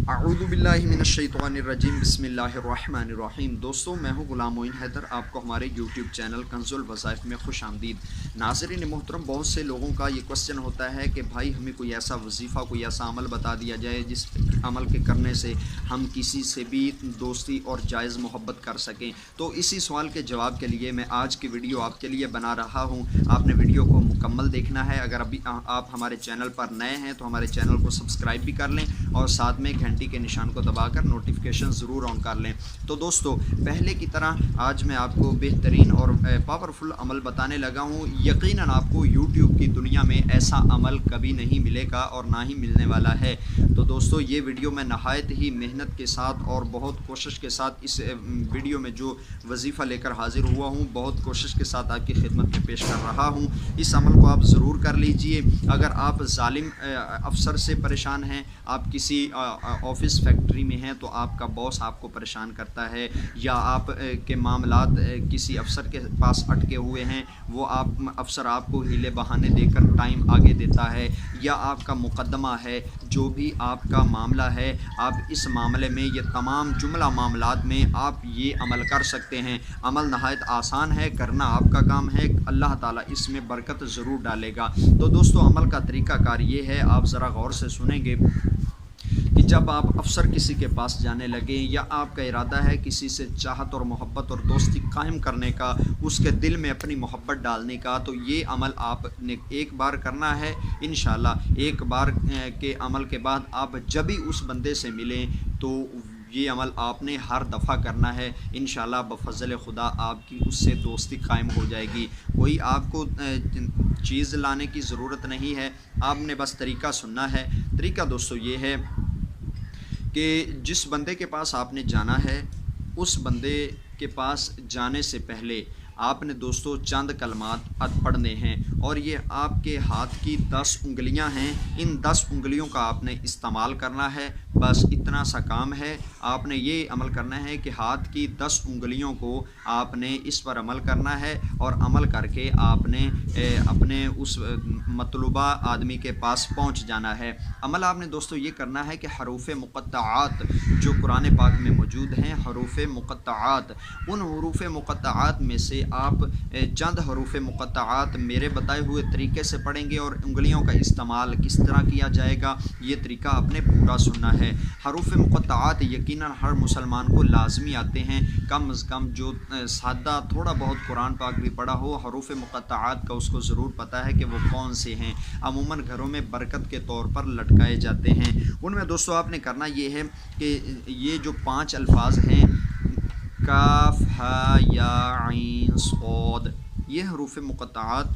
अऊज़ु बिल्लाहि मिनश्शैतानिर्रजीम बिस्मिल्लाहिर्रहमानिर्रहीम। दोस्तों, मैं हूं ग़ुलाम मोइन हैदर। आपको हमारे YouTube चैनल कंज़ुल वज़ाइफ में खुश आमदीद। नाज़रीन मोहतरम, बहुत से लोगों का ये क्वेश्चन होता है कि भाई हमें कोई ऐसा वजीफ़ा, कोई ऐसा अमल बता दिया जाए जिस अमल के करने से हम किसी से भी दोस्ती और जायज़ मोहब्बत कर सकें। तो इसी सवाल के जवाब के लिए मैं आज की वीडियो आपके लिए बना रहा हूँ। आपने वीडियो को मुकम्मल देखना है। अगर अभी आप हमारे चैनल पर नए हैं तो हमारे चैनल को सब्सक्राइब भी कर लें और साथ में घंटी के निशान को दबाकर नोटिफिकेशन ज़रूर ऑन कर लें। तो दोस्तों, पहले की तरह आज मैं आपको बेहतरीन और पावरफुल अमल बताने लगा हूँ। यकीनन आपको YouTube की दुनिया में ऐसा अमल कभी नहीं मिलेगा और ना ही मिलने वाला है। तो दोस्तों, ये वीडियो मैं नहायत ही मेहनत के साथ और बहुत कोशिश के साथ इस वीडियो में जो वजीफ़ा लेकर हाजिर हुआ हूँ, बहुत कोशिश के साथ आपकी खिदमत में पेश कर रहा हूँ। इस अमल को आप ज़रूर कर लीजिए। अगर आप ज़ालिम अफसर से परेशान हैं, आप किसी ऑफिस फैक्ट्री में हैं तो आपका बॉस आपको परेशान करता है, या आप के मामलात किसी अफसर के पास अटके हुए हैं, वो अफसर आपको हीले बहाने देकर टाइम आगे देता है, या आपका मुकदमा है, जो भी आपका मामला है, आप इस मामले में ये तमाम जुमला मामलात में आप ये अमल कर सकते हैं। अमल नहायत आसान है, करना आपका काम है। अल्लाह ताला इसमें बरकत ज़रूर डालेगा। तो दोस्तों, अमल का तरीक़ाकार ये है, आप ज़रा गौर से सुनेंगे कि जब आप अफसर किसी के पास जाने लगे या आपका इरादा है किसी से चाहत और मोहब्बत और दोस्ती कायम करने का, उसके दिल में अपनी मोहब्बत डालने का, तो ये अमल आपने एक बार करना है। इंशाल्लाह एक बार के अमल के बाद आप जब भी उस बंदे से मिलें तो ये अमल आपने हर दफ़ा करना है। इंशाल्लाह बफ़ज़ल खुदा आपकी उससे दोस्ती कायम हो जाएगी। कोई आपको चीज़ लाने की ज़रूरत नहीं है, आपने बस तरीक़ा सुनना है। तरीक़ा दोस्तों ये है कि जिस बंदे के पास आपने जाना है, उस बंदे के पास जाने से पहले आपने दोस्तों चंद कलमात पढ़ने हैं, और ये आपके हाथ की 10 उंगलियां हैं। इन 10 उंगलियों का आपने इस्तेमाल करना है। बस इतना सा काम है। आपने ये अमल करना है कि हाथ की 10 उंगलियों को आपने इस पर अमल करना है, और अमल करके आपने अपने उस मतलूबा आदमी के पास पहुंच जाना है। अमल आपने दोस्तों ये करना है कि हरूफ मुक़त्तआत जो कुरान पाक में मौजूद हैं, हरूफ मुक़त्तआत, उन हरूफ मुक़त्तआत में से आप चंद हरूफ मुक़त्तआत मेरे बताए हुए तरीके से पढ़ेंगे, और उंगलियों का इस्तेमाल किस तरह किया जाएगा ये तरीका आपने पूरा सुनना है। हरूफ मुक़त्तआत यकीनन हर मुसलमान को लाजमी आते हैं। कम अज़ कम जो सादा थोड़ा बहुत कुरान पाक भी पढ़ा हो, हरूफ मुक़त्तआत का उसको ज़रूर पता है कि वो कौन से हैं। अमूमन घरों में बरकत के तौर पर लटकाए जाते हैं। उनमें दोस्तों आपने करना ये है कि ये जो 5 अल्फाज हैं, काफ हा या आइन सौद, ये हरूफ मुक़त्तआत,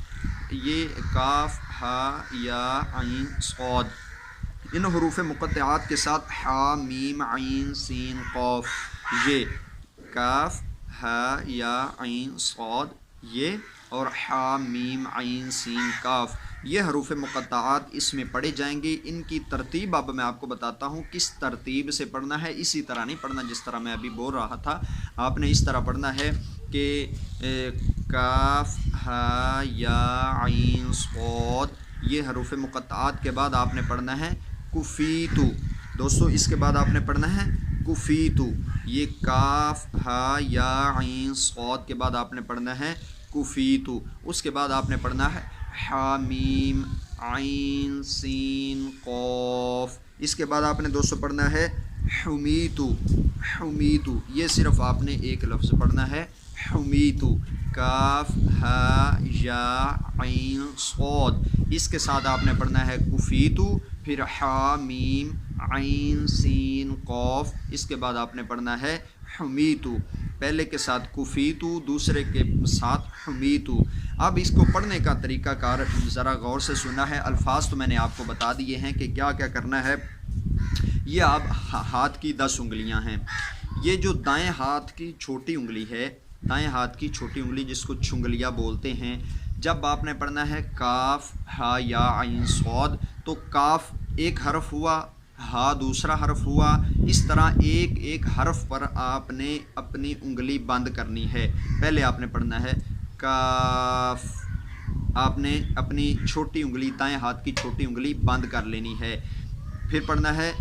ये काफ हा या आइन सौद, इन हरूफ मुक़त्तआत के साथ हा मीम आइन सीन क़ाफ, ये काफ हा या आइन सौद, ये और हा मीम आइन सीन काफ, ये हरूफ मुक़त्तआत इसमें पढ़े जाएंगे। इनकी तरतीब अब मैं आपको बताता हूँ किस तरतीब से पढ़ना है। इसी तरह नहीं पढ़ना जिस तरह मैं अभी बोल रहा था। आपने इस तरह पढ़ना है कि काफ हा या आइन सौद, ये हरूफ मुक़त्तआत के बाद आपने पढ़ना है कुफ़ीतु। दोस्तों, इसके बाद आपने पढ़ना है कुफ़ीतु। ये काफ हा या आइन सौद के बाद आपने पढ़ना है कुफ़ीतु। उसके बाद आपने पढ़ना है हामीम आइन सीन क़ाफ। इसके बाद आपने दोस्तों पढ़ना है हुमीतु। हुमीतु, ये सिर्फ आपने एक लफ्ज़ पढ़ना है हुमीतु, काफ हा या आइन सौद। इसके साथ आपने पढ़ना है कुफ़ीतु, फिर हामीम आइन सीन क़ाफ। इसके बाद आपने पढ़ना है हुमीतु। पहले के साथ कुफ़ीतु, दूसरे के साथ हुमीतु। अब इसको पढ़ने का तरीका कार ज़रा गौर से सुना है। अल्फाज तो मैंने आपको बता दिए हैं कि क्या क्या करना है। ये आप हाथ की 10 उंगलियां हैं। ये जो दाएं हाथ की छोटी उंगली है, दाएं हाथ की छोटी उंगली जिसको चुंगलिया बोलते हैं, जब आपने पढ़ना है काफ हा या आइन सौद, तो काफ एक हरफ हुआ, हा दूसरा हरफ हुआ। इस तरह एक एक हरफ पर आपने अपनी उंगली बंद करनी है। पहले आपने पढ़ना है काफ, आपने अपनी छोटी उंगली, दाएं हाथ की छोटी उंगली बंद कर लेनी है। फिर पढ़ना है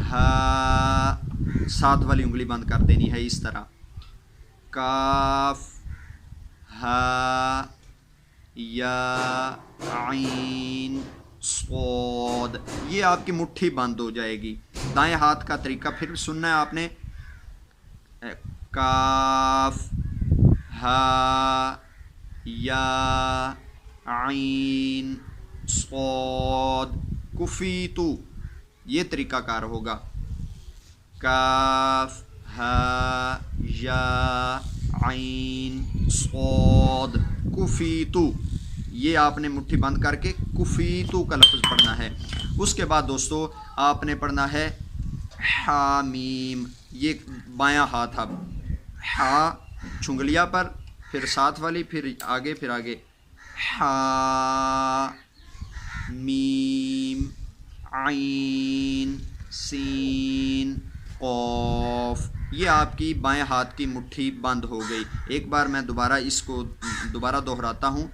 हा साथ वाली उंगली बंद कर देनी है इस तरह। काफ हा या आइन सौद, ये आपकी मुट्ठी बंद हो जाएगी। दाएं हाथ का तरीका फिर सुनना है आपने। काफ हा या आइन सौद कुफीतु, ये तरीका कार होगा। काफ हा या आइन सौद कुफीतु, ये आपने मुट्ठी बंद करके कुफीतु का लफ्ज़ पढ़ना है। उसके बाद दोस्तों आपने पढ़ना है हामीम, ये बायां हाथ, अब हा चुंगलिया पर, फिर साथ वाली, फिर आगे हा मीम आइन सीन कॉफ, ये आपकी बाएं हाथ की मुट्ठी बंद हो गई। एक बार मैं इसको दोबारा दोहराता हूँ।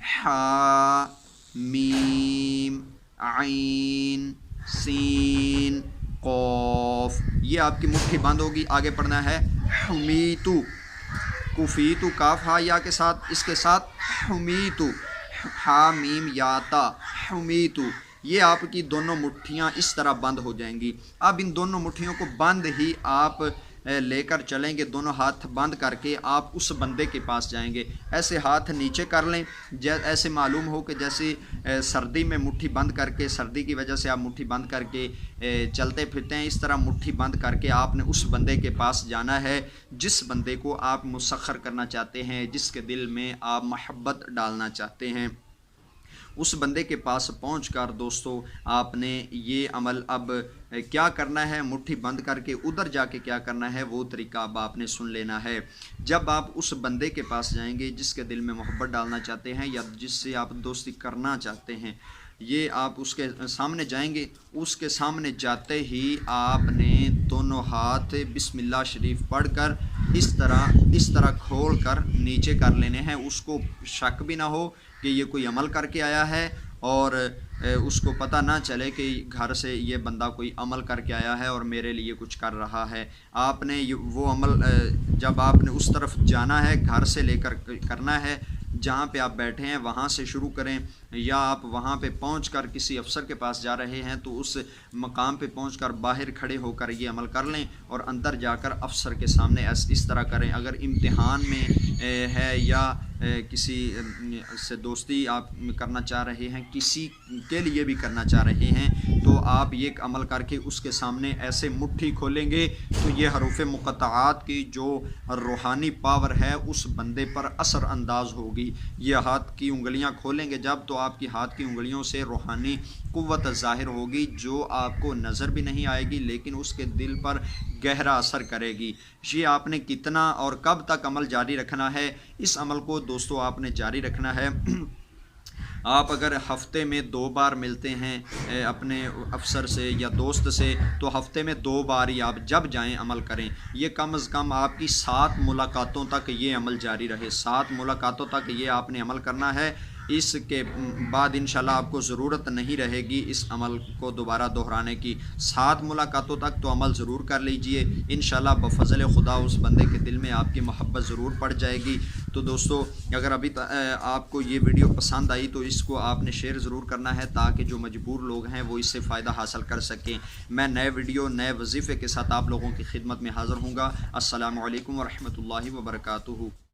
हा मीम आइन सीन कॉफ, ये आपकी मुट्ठी बंद होगी। आगे पढ़ना है हुमीतु, कुफीतु काफ हा या के साथ, इसके साथ हुमीतु हा मीम याता हुमीतु, ये आपकी दोनों मुट्ठियाँ इस तरह बंद हो जाएंगी। अब इन दोनों मुट्ठियों को बंद ही आप लेकर चलेंगे, दोनों हाथ बंद करके आप उस बंदे के पास जाएंगे। ऐसे हाथ नीचे कर लें, ऐसे मालूम हो कि जैसे सर्दी में मुट्ठी बंद करके, सर्दी की वजह से आप मुट्ठी बंद करके चलते फिरते हैं, इस तरह मुट्ठी बंद करके आपने उस बंदे के पास जाना है जिस बंदे को आप मुसख्खर करना चाहते हैं, जिसके दिल में आप मोहब्बत डालना चाहते हैं। उस बंदे के पास पहुंचकर दोस्तों आपने ये अमल अब क्या करना है, मुट्ठी बंद करके उधर जाके क्या करना है वो तरीका अब आपने सुन लेना है। जब आप उस बंदे के पास जाएंगे जिसके दिल में मोहब्बत डालना चाहते हैं या जिससे आप दोस्ती करना चाहते हैं, ये आप उसके सामने जाएंगे। उसके सामने जाते ही आपने दोनों हाथ बिस्मिल्लाह शरीफ पढ़कर इस तरह खोल कर नीचे कर लेने हैं। उसको शक भी ना हो कि ये कोई अमल करके आया है और उसको पता ना चले कि घर से ये बंदा कोई अमल करके आया है और मेरे लिए कुछ कर रहा है। आपने वो अमल जब आपने उस तरफ जाना है, घर से लेकर करना है, जहाँ पे आप बैठे हैं वहाँ से शुरू करें, या आप वहाँ पे पहुँचकर किसी अफसर के पास जा रहे हैं तो उस मकाम पे पहुँचकर बाहर खड़े होकर ये अमल कर लें और अंदर जाकर अफसर के सामने इस तरह करें। अगर इम्तिहान में है या किसी से दोस्ती आप करना चाह रहे हैं, किसी के लिए भी करना चाह रहे हैं, तो आप ये अमल करके उसके सामने ऐसे मुट्ठी खोलेंगे तो ये हरूफ मुक़त्तआत की जो रूहानी पावर है उस बंदे पर असर अंदाज होगी। ये हाथ की उंगलियां खोलेंगे जब, तो आपकी हाथ की उंगलियों से रूहानी कुव्वत ज़ाहिर होगी जो आपको नज़र भी नहीं आएगी लेकिन उसके दिल पर गहरा असर करेगी। ये आपने कितना और कब तक अमल जारी रखना है, इस अमल को दोस्तों आपने जारी रखना है। आप अगर हफ्ते में 2 बार मिलते हैं अपने अफसर से या दोस्त से, तो हफ्ते में 2 बार ही आप जब जाएं अमल करें। ये कम अज़ कम आपकी 7 मुलाकातों तक ये अमल जारी रहे। 7 मुलाकातों तक ये आपने अमल करना है। इसके बाद इंशाल्लाह आपको ज़रूरत नहीं रहेगी इस अमल को दोबारा दोहराने की। 7 मुलाकातों तक तो अमल ज़रूर कर लीजिए, इंशाल्लाह बफ़ज़ल खुदा उस बंदे के दिल में आपकी मोहब्बत ज़रूर पड़ जाएगी। तो दोस्तों अगर अभी आपको ये वीडियो पसंद आई तो इसको आपने शेयर ज़रूर करना है ताकि जो मजबूर लोग हैं वो इससे फ़ायदा हासिल कर सकें। मैं नए वीडियो नए वजीफ़े के साथ आप लोगों की खिदमत में हाज़िर हूँगा। अस्सलामु अलैकुम व रहमतुल्लाहि व बरकातुहू।